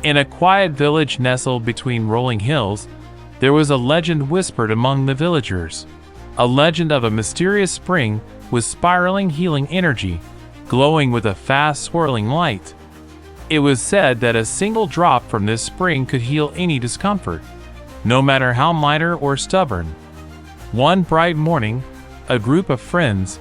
In a quiet village nestled between rolling hills, there was a legend whispered among the villagers. A legend of a mysterious spring with spiraling healing energy, glowing with a fast swirling light. It was said that a single drop from this spring could heal any discomfort, no matter how minor or stubborn. One bright morning, a group of friends,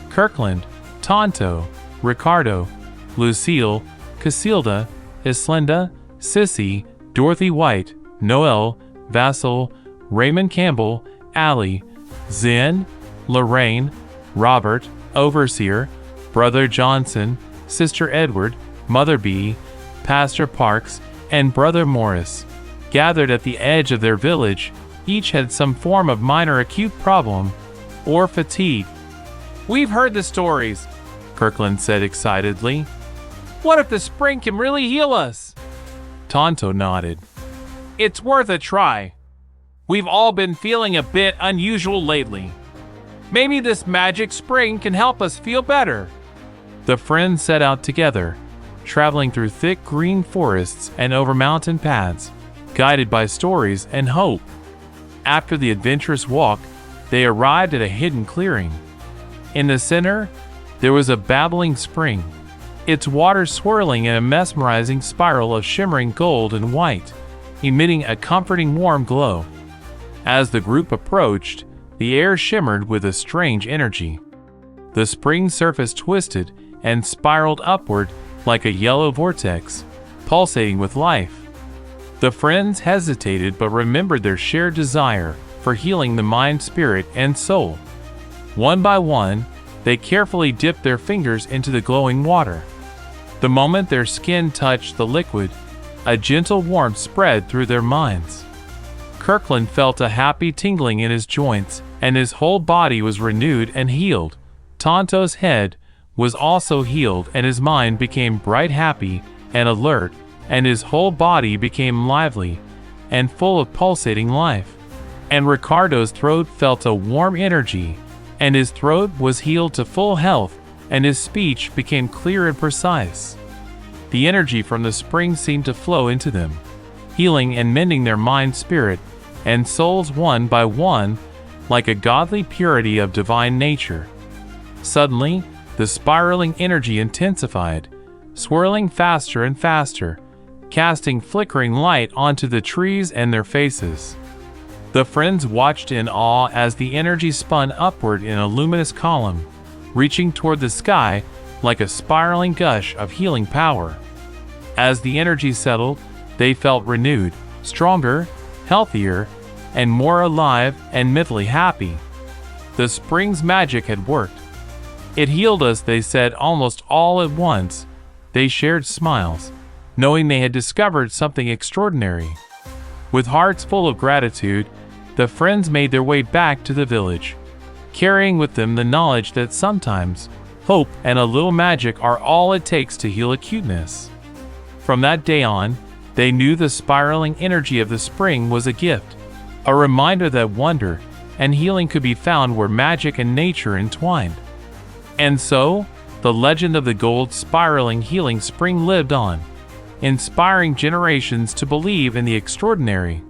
Kirkland, Tonto, Ricardo, Lucille, Casilda, Islenda, Sissy, Dorothy White, Noel, Vassal, Raymond Campbell, Allie, Zen, Lorraine, Robert, Overseer, Brother Johnson, Sister Edward, Mother B, Pastor Parks, and Brother Morris, gathered at the edge of their village. Each had some form of minor acute problem or fatigue. "We've heard the stories," Kirkland said excitedly. "What if the spring can really heal us?" Tonto nodded. "It's worth a try. We've all been feeling a bit unusual lately. Maybe this magic spring can help us feel better." The friends set out together, traveling through thick green forests and over mountain paths, guided by stories and hope. After the adventurous walk, they arrived at a hidden clearing. In the center, there was a babbling spring, its water swirling in a mesmerizing spiral of shimmering gold and white, emitting a comforting warm glow. As the group approached, the air shimmered with a strange energy. The spring surface twisted and spiraled upward like a yellow vortex, pulsating with life. The friends hesitated but remembered their shared desire for healing the mind, spirit, and soul. One by one, they carefully dipped their fingers into the glowing water. The moment their skin touched the liquid, a gentle warmth spread through their minds. Kirkland felt a happy tingling in his joints, and his whole body was renewed and healed. Tonto's head was also healed, and his mind became bright, happy, and alert, and his whole body became lively and full of pulsating life. And Ricardo's throat felt a warm energy, and his throat was healed to full health, and his speech became clear and precise. The energy from the spring seemed to flow into them, healing and mending their mind, spirit, and souls one by one, like a godly purity of divine nature. Suddenly, the spiraling energy intensified, swirling faster and faster, casting flickering light onto the trees and their faces. The friends watched in awe as the energy spun upward in a luminous column, reaching toward the sky like a spiraling gush of healing power. As the energy settled, they felt renewed, stronger, healthier, and more alive and mentally happy. The spring's magic had worked. It healed us, they said almost all at once. They shared smiles, knowing they had discovered something extraordinary. With hearts full of gratitude, the friends made their way back to the village, carrying with them the knowledge that sometimes hope and a little magic are all it takes to heal acuteness. From that day on, they knew the spiraling energy of the spring was a gift, a reminder that wonder and healing could be found where magic and nature entwined. And so, the legend of the gold spiraling healing spring lived on, inspiring generations to believe in the extraordinary.